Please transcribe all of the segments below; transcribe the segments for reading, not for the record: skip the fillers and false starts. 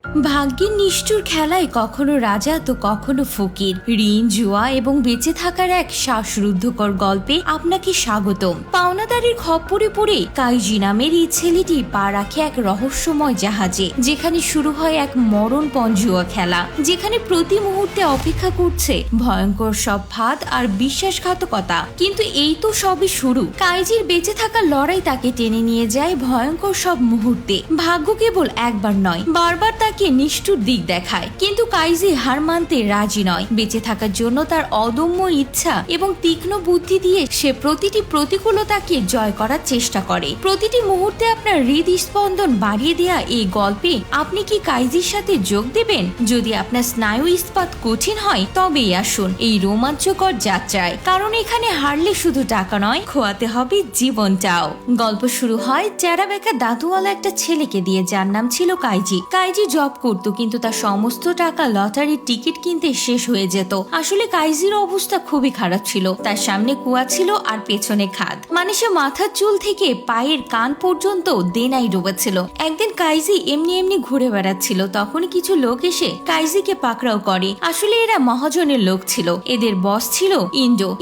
ভাগ্যের নিষ্ঠুর খেলায় কখনো রাজা তো কখনো ফকির, ঋণ, জুয়া এবং বেঁচে থাকার এক শ্বাসরুদ্ধকর গল্পে আপনাকে স্বাগতম। পাওনাদারের খপ্পরে পড়ে কাইজি নামের এই ছেলেটি পা রাখে এক রহস্যময় জাহাজে, যেখানে শুরু হয় এক মরণপণ জুয়া খেলা, যেখানে প্রতি মুহূর্তে অপেক্ষা করছে ভয়ঙ্কর সব ফাঁদ আর বিশ্বাসঘাতকতা। কিন্তু এই তো সবই শুরু। কাইজির বেঁচে থাকার লড়াই তাকে টেনে নিয়ে যায় ভয়ঙ্কর সব মুহূর্তে। ভাগ্য কেবল একবার নয়, বারবার তাকে নিষ্ঠুর দিক দেখায়, কিন্তু কাইজি হার মানতে রাজি নয়। বেঁচে থাকার জন্য তার অদম্য ইচ্ছা এবং তীক্ষ্ণ বুদ্ধি দিয়ে সে প্রতিটি প্রতিকূলতাকে জয় করার চেষ্টা করে। প্রতিটি মুহূর্তে আপনার হৃদস্পন্দন বাড়িয়ে দেয়া এই গল্পে আপনি কি কাইজির সাথে যোগ দেবেন? যদি আপনার স্নায়ু ইস্পাত কঠিন হয়, তবেই আসুন এই রোমাঞ্চকর যাত্রায়, কারণ এখানে হারলে শুধু টাকা নয়, খোয়াতে হবে জীবনটাও। গল্প শুরু হয় চেরা বেকা দাঁতওয়ালা একটা ছেলেকে দিয়ে, যার নাম ছিল কাইজি। কাইজি জব করত, কিন্তু তার সমস্ত টাকা লটারির টিকিট কিনতে শেষ হয়ে যেত। আসলে কাইজির অবস্থা খুবই খারাপ ছিল। তার সামনে কুয়া ছিল আর পেছনে খাদ, মানে সে মাথার চুল থেকে পায়ের কান পর্যন্ত দেনাই ডুবেছিল। একদিন কাইজি এমনি এমনি ঘুরে বেড়াচ্ছিল, তখন কিছু লোক এসে কাইজিকে পাকড়াও করে। আসলে এরা মহাজনের লোক ছিল। এদের বস ছিল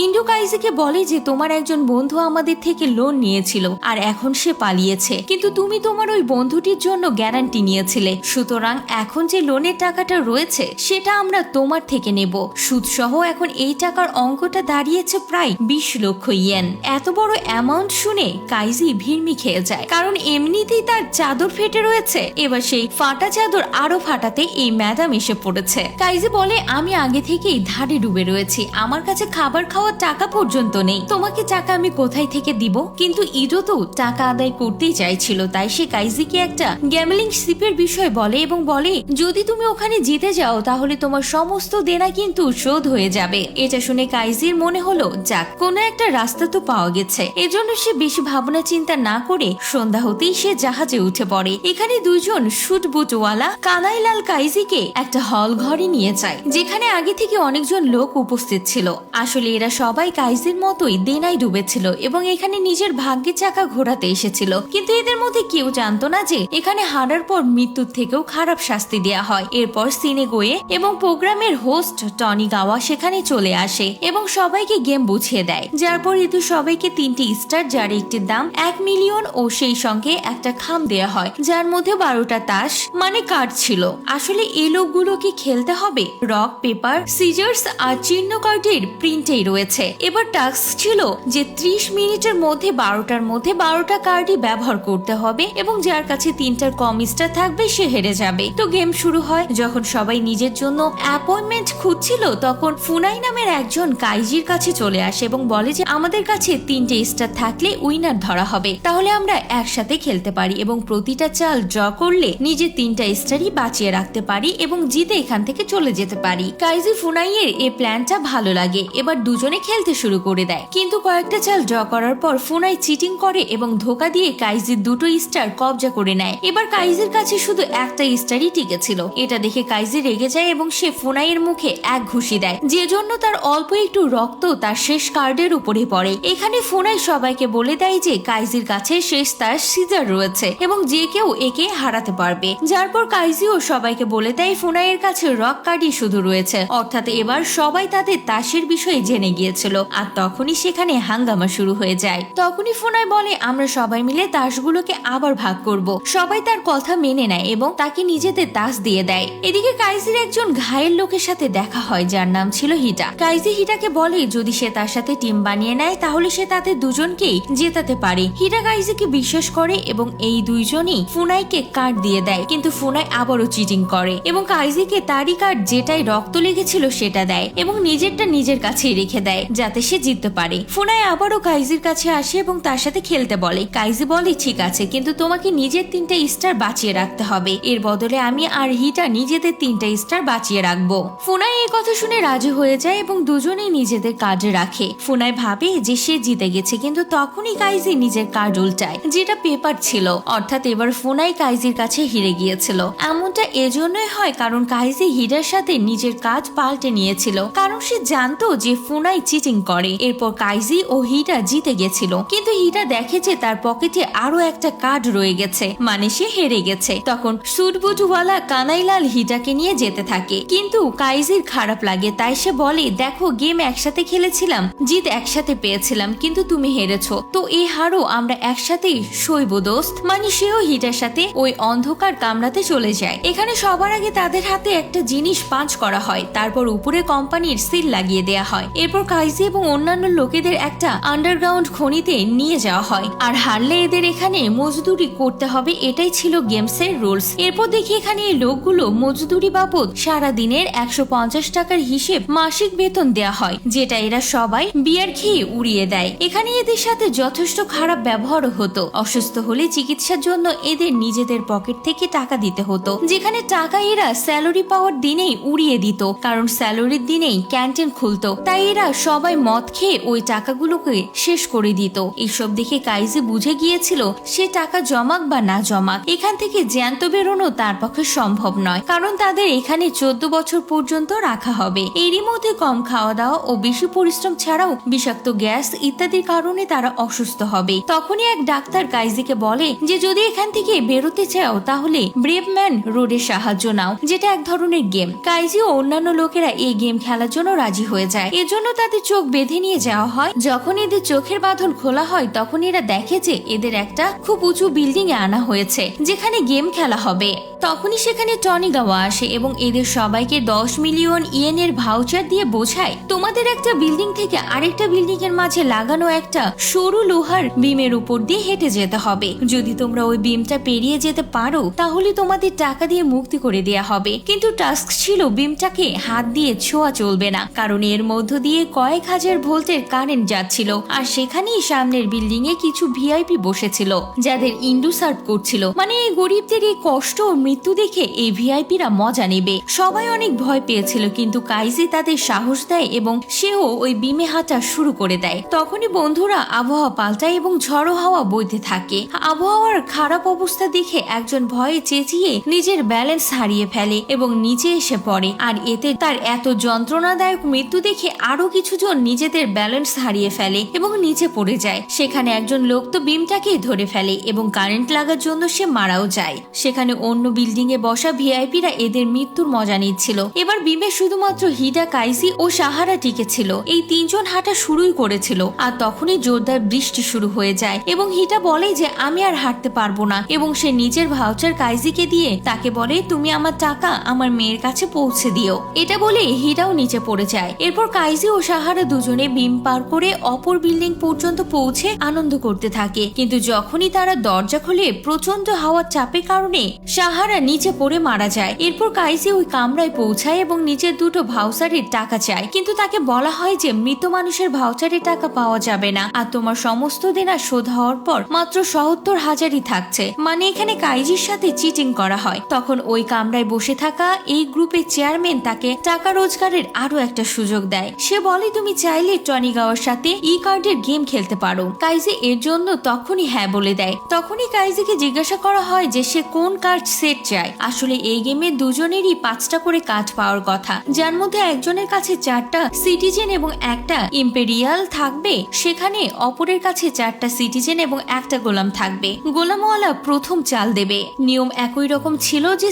ইন্ডো কাইজিকে বলে যে তোমার একজন বন্ধু আমাদের থেকে লোন নিয়েছিল আর এখন সে পালিয়েছে, কিন্তু তুমি তোমার ওই বন্ধুটির জন্য গ্যারান্টি নিয়েছিলে, সুতরাং এখন যে লোনের টাকাটা রয়েছে সেটা আমরা তোমার থেকে নেব সুদ সহ। এখন এই টাকার অঙ্কটা দাঁড়িয়েছে প্রায় 20 লক্ষ ইয়েন। এত বড় অ্যামাউন্ট শুনে কাইজি ভিড়মি খেয়ে যায়, কারণ এমনিতেই তার চাদর ফেটে রয়েছে, এবার সেই ফাটা চাদর আরো ফাটাতে এই ম্যাডাম এসে পড়েছে। কাইজি বলে, আমি আগে থেকেই ধারে ডুবে রয়েছি, আমার কাছে খাবার খাওয়ার টাকা পর্যন্ত নেই, তোমাকে টাকা আমি কোথায় থেকে দিব? কিন্তু ইডো তো টাকা আদায় করতেই চাইছিল, তাই সে কাইজিকে একটা গ্যামলিং শিপের বিষয় বলে এবং বলে, যদি তুমি ওখানে জিতে যাও তাহলে তোমার সমস্ত দেনা কিন্তু শোধ হয়ে যাবে। এটা শুনে কাইজির মনে হলো, যাক, কোনো একটা রাস্তা তো পাওয়া গেছে। এজন্য সে বেশি ভাবনা চিন্তা না করে সন্ধ্যা হতেই সে জাহাজে উঠে পড়ে। এখানে দুজন শুট বুটওয়ালা কানাইলাল কাইজিকে একটা হল ঘরে নিয়ে যায়, যেখানে আগে থেকে অনেকজন লোক উপস্থিত ছিল। আসলে এরা সবাই কাইজির মতোই দেনায় ডুবেছিল এবং এখানে নিজের ভাগ্যের চাকা ঘোরাতে এসেছিল, কিন্তু এদের মধ্যে কেউ জানতো না যে এখানে হারার পর মৃত্যুর থেকেও খারাপ শাস্তি দেয়া হয়। এরপর সিনেগোয়ে এবং প্রোগ্রামের হোস্ট টনি গাওয়া সেখানে চলে আসে এবং সবাইকে গেম বুঝিয়ে দেয়, যার পর এতে সবাইকে 3টি স্টার, যার একটির দাম 1 মিলিয়ন, ও সেই সঙ্গে একটা খাম দেয়া হয় যার মধ্যে 12টা তাস মানে কার্ড ছিল। আসলে এই লোকগুলোকে খেলতে হবে রক, পেপার, সিজার্স আর চিহ্ন কার্ডের প্রিন্টেই রয়েছে। এবার টাস্ক ছিল যে 30 মিনিটের মধ্যে 12টার মধ্যে 12টা কার্ডই ব্যবহার করতে হবে এবং যার কাছে 3টার কম স্টার থাকবে সে হেরে যাবে। তো গেম শুরু হয়। যখন সবাই নিজের জন্য অ্যাপয়েন্টমেন্ট খুঁজছিল, তখন ফুনাই নামের একজন কাইজির কাছে চলে আসে এবং বলে যে আমাদের কাছে 3টে স্টার থাকলে উইনার ধরা হবে, তাহলে আমরা একসাথে খেলতে পারি এবং প্রতিটা চাল ড্র করলে নিজের 3টা স্টারই বাঁচিয়ে রাখতে পারি এবং জিতে এখান থেকে চলে যেতে পারি। কাইজি ফুনাইয়ের এই প্ল্যানটা ভালো লাগে। এবার দুজনে খেলতে শুরু করে দেয়, কিন্তু কয়েকটা চাল ড্র করার পর ফুনাই চিটিং করে এবং ধোকা দিয়ে কাইজির 2টো স্টার কবজা করে নেয়। এবার কাইজির কাছে শুধু একটা স্টারই টিকে ছিল। এটা দেখে কাইজি রেগে যায় এবং সে ফুনাইয়ের মুখে এক ঘুষি দেয়, যে জন্য তার অল্প একটু রক্ত তার শেষ কার্ডের উপরে পড়ে। এখানে ফুনাই সবাইকে বলে দেয় যে কাইজির কাছে শেষ তার সিজার রয়েছে এবং যে কেউ একে হারাতে পারবে, যার পর কাইজিও সবাইকে বলে দেয় ফুনাইয়ের কাছে রক কার্ডই শুধু রয়েছে, অর্থাৎ এবার সবাই তাদের তাসের বিষয়ে জেনে গিয়েছিল। আর তখনই সেখানে হাঙ্গামা শুরু হয়ে যায়। তখনই ফুনাই বলে, আমরা সবাই মিলে তাসগুলোকে আবার ভাগ করব। সবাই তার কথা মেনে নেয় এবং তাকে নিজেদের তাস দিয়ে দেয়। এদিকে কাইজির একজন ঘায়েল লোকের সাথে দেখা হয়, যার নাম ছিল হিটা। কাইজি হিটাকে বলে যদি সে তার সাথে টিম বানিয়ে নেয় তাহলে সে তাদের দুজনকেই জেতাতে পারে। হিটা কাইজিকে বিশ্বাস করে এবং এই দুইজনই ফুনাইকে কার্ড দিয়ে দেয়, কিন্তু ফুনাই আবারও চিটিং করে এবং কাইজিকে তারই কার্ড যেটাই রক্ত লেগেছিল সেটা দেয় এবং নিজেরটা নিজের কাছেই রেখে দেয় যাতে সে জিততে পারে। ফুনাই আবারও কাইজির কাছে আসে এবং তার সাথে খেলতে বলে। কাইজি বলে, ঠিক আছে, কিন্তু তোমাকে নিজের 3টে স্টার বাঁচিয়ে রাখতে হবে, এর বদলে আমি আর হিটা নিজেদের 3টে স্টার বাঁচিয়ে রাখবো। ফুনাই এই কথা শুনে রাজি হয়ে যায় এবং দুজনেই নিজেদের কার্ডে রাখে। ফুনাই ভাবে যে সে জিতে গেছে, কিন্তু তখনই কাইজি নিজের কার্ড উল্টায়, যেটা পেপার ছিল, অর্থাৎ এবার ফুনাই কাইজির কাছে হেরে গিয়েছিল। এমনটা এজন্যই হয় কারণ কাইজি হিটার সাথে নিজের কাজ পাল্টে নিয়েছিল, কারণ সে জানতো যে ফুনাই চিটিং করে। এরপর কাইজি ও হিটা জিতে গেছিল, কিন্তু হিটা দেখে যে তার পকেটে আরো একটা কার্ড রয়ে গেছে, মানে সে হেরে গেছে। তখন সুটবুট বুটওয়ালা কানাইলাল হিটাকে নিয়ে যেতে থাকে, কিন্তু কাইজির খারাপ লাগে, তাই সে বলে দেখো গেম একসাথে খেলেছিলাম, জিত একসাথে পেয়েছিলাম, কিন্তু তুমি হেরেছো, তো এই হারও আমরা একসাথেই সইব দোস্ত। মানে সেও হিটার সাথে ওই অন্ধকার কামরাতে চলে যায়। এখানে সবার আগে তাদের হাতে একটা জিনিস পাঁচ করা হয়, তারপর উপরে কোম্পানির সিল লাগিয়ে দেয়া হয়। এরপর কাইজি এবং অন্যান্য লোকেদের একটা আন্ডারগ্রাউন্ড খনিতে নিয়ে যাওয়া হয়, আর হারলে এদের এখানে মজদুরি করতে হবে, এটাই ছিল গেমসের রুলস। এরপর দেখি এখানে এই লোকগুলো মজদুরি বাবদ সারা দিনের 150 টাকার হিসেব মাসিক বেতন দেয়া হয়, যেটা এরা সবাই বিয়ার খেয়ে উড়িয়ে দেয়। এখানে এদের সাথে যথেষ্ট খারাপ ব্যবহারও হতো। অসুস্থ হলে চিকিৎসার জন্য এদের নিজেদের পকেট থেকে টাকা দিতে হতো, যেখানে টাকা এরা স্যালারি পাওয়ার দিনেই উড়িয়ে দিত, কারণ স্যালারির দিনেই ক্যান্টিন খুলতো, তাই এরা সবাই মদ খেয়ে ওই টাকাগুলোকে শেষ করে দিত। এইসব দেখে কাইজি বুঝে গিয়েছিল সে টাকা জমাক বা না জমাক, এখান থেকে জ্যান্ত বেরোনো তার পক্ষে সম্ভব নয়, কারণ তাদের এখানে 14 বছর পর্যন্ত রাখা হবে। এরই মধ্যে কম খাওয়া দাওয়া ও বেশি পরিশ্রম ছাড়াও বিষাক্ত গ্যাস ইত্যাদির কারণে তারা অসুস্থ হবে। তখনই এক ডাক্তার কাইজিকে বলে যে যদি এখান থেকে বেরোতে চাও তাহলে ব্রেভম্যান রোডের সাহায্য নাও, যেটা এক ধরনের গেম। কাইজি ও অন্যান্য লোকেরা এই গেম খেলার জন্য রাজি হয়ে যায়। এজন্য তাদের চোখ বেঁধে নিয়ে যাওয়া হয়। যখন এদের চোখের বাঁধন খোলা হয় তখন এরা দেখে যে এদের একটা খুব উঁচু বিল্ডিং এ আনা হয়েছে, যেখানে গেম খেলা হবে। তখনই সেখানে টনিগাওয়া আসে এবং এদের সবাইকে 10 মিলিয়ন ইয়েনের ভাউচার দিয়ে বোঝায় তোমাদের একটা বিল্ডিং থেকে আরেকটা বিল্ডিং এর মাঝে লাগানো একটা সরু লোহার বিমের উপর দিয়ে হেঁটে যেতে হবে। যদি তোমরা ওই বিমটা পেরিয়ে যেতে পারো তাহলে তোমাদের টাকা দিয়ে মুক্তি করে দেয়া হবে, কিন্তু টাস্ক ছিল বিমটাকে হাত দিয়ে ছোঁয়া চলবে না, কারণ এর মধ্য দিয়ে কয়েক হাজার ভোল্টের কারেন্ট যাচ্ছিল। আর সেখানেই সামনের বিল্ডিং এ কিছু ভিআইপি বসেছিল যাদের ইন্ডু সার্ভ করছিল। মানে এই গরিবদের এই কষ্ট ও মৃত্যু দেখে এই ভিআইপিরা মজা নেবে। সবাই অনেক ভয় পেয়েছিল, কিন্তু কাইজি তাদের সাহস দেয় এবং সেও ওই বিমে হাঁটা শুরু করে দেয়। তখনই বন্ধুরা আবহাওয়া পাল্টায় এবং ঝড়ো হাওয়া বইতে থাকে। আবহাওয়ার খারাপ অবস্থা দেখে একজন ভয়ে চেঁচিয়ে নিজের ব্যালেন্স হারিয়ে ফেলে এবং নিচে এসে পড়ে, আর এতে তার এত যন্ত্রণাদায়ক মৃত্যু দেখে আরো কিছুজন নিজেদের ব্যালেন্স হারিয়ে ফেলে এবং নিচে পড়ে যায়। সেখানে একজন লোক তো বিমটাকে ধরে ফেলে এবং কারেন্ট লাগার জন্য সে মারাও যায়। সেখানে অন্য বিল্ডিং এ বসা ভিআইপিরা এদের মৃত্যুর মজা নিচ্ছিল। এবার বিমে শুধুমাত্র হিডা, কাইজি ও সাহারা টিকে ছিল। এই তিনজন হাঁটা শুরুই করেছিল, আর তখনই জোরদার বৃষ্টি শুরু হয়ে যায় এবং হিটা বলে যে আমি আর হাঁটতে পারবো না, এবং সে নিজের ভাউচার কাইজিকে দিয়ে তাকে বলে তুমি আমার টাকা আমার মেয়ের কাছে পৌঁছে দিও। এটা বলে হিটাও নিচে পড়ে যায়। এরপর কাইজি ও সাহারা দুজনে বিম পার করে অপর বিল্ডিং পর্যন্ত পৌঁছে আনন্দ করতে থাকে, কিন্তু যখনই তারা দরজা খুলে প্রচন্ড হাওয়ার চাপের কারণে সাহারা নিচে পড়ে মারা যায়। এরপর কাইজি ওই কামরায় পৌঁছায় এবং নিচের দুটো ভাউচারের টাকা চায়, কিন্তু তাকে বলা হয় যে মৃত মানুষের ভাউচারের টাকা পাওয়া যাবে না, আর তোমার সমস্ত দেনা শোধ হওয়ার পর মাত্র ৭০,০০০ই থাকছে। মানে এখানে কাইজির সাথে চিটিং করা হয়। তখন ওই কামরায় বসে থাকা এই গ্রুপের চেয়ারম্যান তাকে টাকা রোজগারের আরো একটা সুযোগ দেয়। সে বলে তুমি চাইলে টনিগাওয়ার সাথে ই কার্ডের গেম খেলতে পারো। কাইজি এর জন্য তখনই হ্যাঁ বলে দেয়। তখনই কাইজিকে জিজ্ঞাসা করা হয় যে সে কোন কার্ড সেট চায়। আসলে এই গেমে দুজনেরই 5টা করে কার্ড পাওয়ার কথা, যার মধ্যে একজনের কাছে 4টা সিটিজেন এবং একটা ইম্পেরিয়াল থাকবে, সেখানে অপরের কাছে 4টা সিটিজেন এবং একটা গোলাম থাকবে। গোলামওয়ালা প্রথম চাল দেবে। নিয়ম একই রকম ছিল যে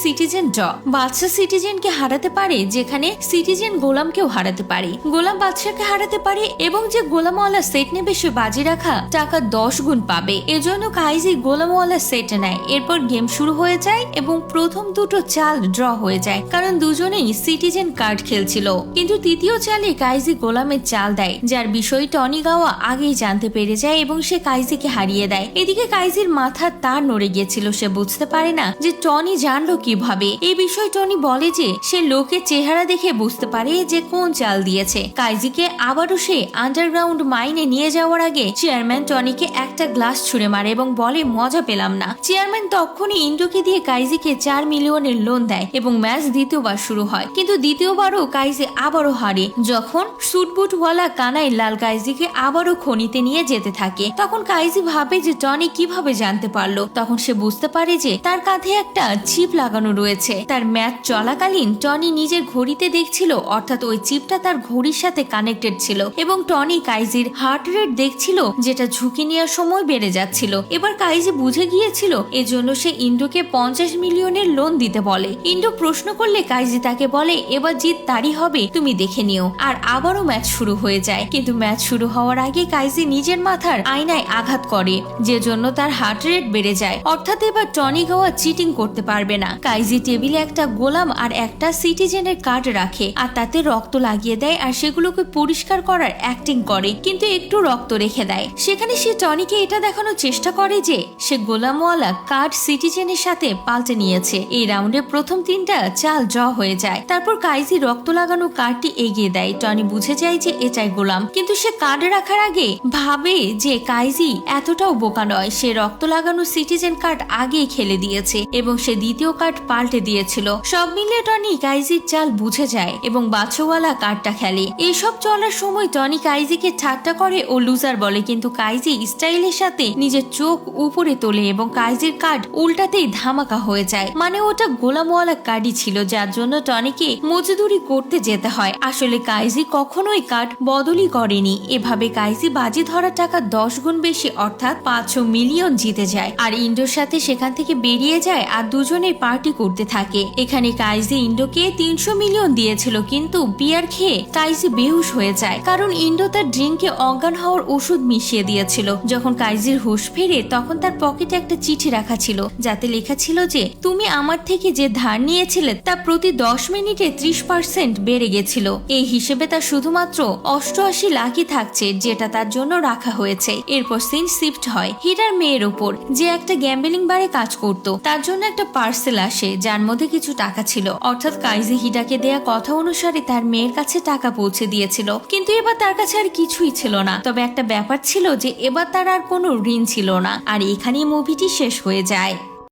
সিটিজেন ড বাদশা সিটিজেনকে হারাতে পারে, যেখানে সিটিজেন গোলামকেও হারাতে পারে, গোলাম বাদশাকে হারাতে পারে, এবং যে গোলামওয়ালা সেট নেবে সে বাজি রাখা টাকা 10 গুণ পাবে। এজন্য কাইজি গোলামওয়ালা সেট নেয়। এরপর গেম শুরু হয়ে যায় এবং প্রথম দুটো চাল ড্র হয়ে যায়, কারণ দুজনেই সিটিজেন কার্ড খেলছিল। কিন্তু তৃতীয় চালে কাইজি গোলামের চাল দেয়, যার বিষয় টনিগাওয়া আগেই জানতে পেরে যায় এবং সে কাইজিকে হারিয়ে দেয়। এদিকে কাইজির মাথার তার নড়ে গিয়েছিল। সে বুঝতে পারে না যে টনি জানলো কিভাবে। এই বিষয় টনি বলে যে সে লোকের চেহারা দেখে বুঝতে পারে যে কোন চাল দিয়েছে। কাইজিকে আবারও সে আন্ডারগ্রাউন্ড মাইনে নিয়ে যাওয়ার আগে চেয়ারম্যান টনিকে একটা গ্লাস ছুঁড়ে মারে এবং বলে মজা পেলাম না। চেয়ারম্যান তখনই ইন্ডোকে দিয়ে কাইজিকে 4 মিলিয়নের লোন দেয় এবং ম্যাচ দ্বিতীয়বার শুরু হয়, কিন্তু দ্বিতীয়বারও কাইজি আবারও হারে। যখন সুটবুটওয়ালা কানাই লাল কাইজিকে আবারও খনিতে নিয়ে যেতে থাকে, তখন কাইজি ভাবে যে টনি কিভাবে জানতে পারলো। তখন সে বুঝতে পারে যে তার কাঁধে একটা চিপ লাগানো রয়েছে। তার ম্যাচ চলাকালীন টনি নিজের ঘড়িতে দেখছিল, অর্থাৎ ওই চিপটা তার ঘড়ির সাথে কানেক্টেড ছিল, এবং টনি কাইজির হার্ট রেট দেখছিল, যেটা ঝুঁকি নেওয়ার সময় বেড়ে যাচ্ছিল। এবার কাইজি বুঝে গিয়েছিল, এজন্য সে ইন্ডোকে 50 মিলিয়নের লোন দিতে বলে। ইন্ডো প্রশ্ন করলে কাইজি তাকে বলে এবার জিত তারই হবে, তুমি দেখে নিও। আর আবারও ম্যাচ শুরু হয়ে যায়, কিন্তু ম্যাচ শুরু হওয়ার আগে কাইজি নিজের মাথার আয়নায় আঘাত করে, যে জন্য তার হার্ট রেট বেড়ে যায়। অর্থাৎ এবার টনি গাওয়া চিটিং করতে পারবে না। কাইজি টেবিলে একটা গোলাম আর একটা সিটিজেনের কার্ড রাখে আর তাতে রক্ত লাগিয়ে দেয় আর সেগুলোকে পরিষ্কার করার অ্যাক্টিং করে, কিন্তু একটু রক্ত রেখে দেয়। সেখানে সে টনিকে এটা দেখানোর চেষ্টা করে যে সে গোলামওয়ালা কার্ড সিটিজেনের সাথে পাল্টে নিয়েছে। এই রাউন্ডে প্রথম 3টা চাল ড্র হয়ে যায়। তারপর কাইজি রক্ত লাগানো কার্ডটি এগিয়ে দেয়। টনি বুঝে যায় যে এটাই গোলাম, কিন্তু সে কার্ড রাখার আগে ভাবে যে কাইজি এতটাও বোকা নয়। সে রক্ত লাগানো সিটিজেন কার্ড আগেই খেলে দিয়েছে এবং সে দ্বিতীয় কার্ড পাল্টে দিয়েছিল। সব মিলিয়ে টনি কাইজির চাল বুঝে যায় এবং বাচ্চাওয়ালা কার্ডটা খেলে। এইসব চলার সময় টনি কাইজিকে ঠাট্টা করে ও লুজার বলে, কিন্তু কাইজি স্টাইলের সাথে নিজের চোখ উপরে তোলে এবং কাইজির কার্ড উল্টাতেই ধামাকা হয়ে যায়। মানে ওটা গোলামওয়ালা কার্ডই ছিল, যার জন্য টনিকে মজদুরি করতে যেতে হয়। আসলে কাইজি কখনোই কার্ড বদলই করেনি। এভাবে কাইজি বাজি ধরার টাকা 10 গুণ বেশি অর্থাৎ 500 মিলিয়ন জিতে যায় আর ইন্ডোর সাথে সেখান থেকে বেরিয়ে যায় আর দুজনেই পার্টি করতে থাকে। এখানে কাইজি ইন্ডোকে 300 মিলিয়ন দিয়েছিল, কিন্তু বিয়ার খেয়ে কাইজি বেহুশ হয়ে যায়, কারণ ইন্ডো তার ড্রিঙ্কে অজ্ঞান হওয়ার ওষুধ মিশিয়ে দিয়েছিল। যখন কাইজির হুঁশ ফেরে তখন তার পকেটে একটা চিঠি রাখা ছিল, যাতে লেখা ছিল যে তুমি আমার থেকে যে ধার নিয়েছিলে তা প্রতি 10 মিনিটে 30% বেড়ে গেছিল। এই হিসেবে তার শুধুমাত্র 88 লাখই থাকছে, যেটা তার জন্য রাখা হয়েছে। এরপর সিন শিফট হয় হিরার মেয়ের ওপর, যে একটা গ্যাম্বলিং বারে কাজ করত। তার জন্য একটা পার্সেল আসে যার মধ্যে কিছু টাকা ছিল, অর্থাৎ কাইজি হিরাকে দেয়া কথা অনুসারে তার মেয়ের কাছে টাকা পৌঁছে দিয়েছিল। কিন্তু এবার তার কাছে আর কিছুই ছিল না। তবে একটা ব্যাপার ছিল যে এবার তার আর কোনো ঋণ ছিল না। আর এখানেই মুভিটি শেষ হয়ে যায়।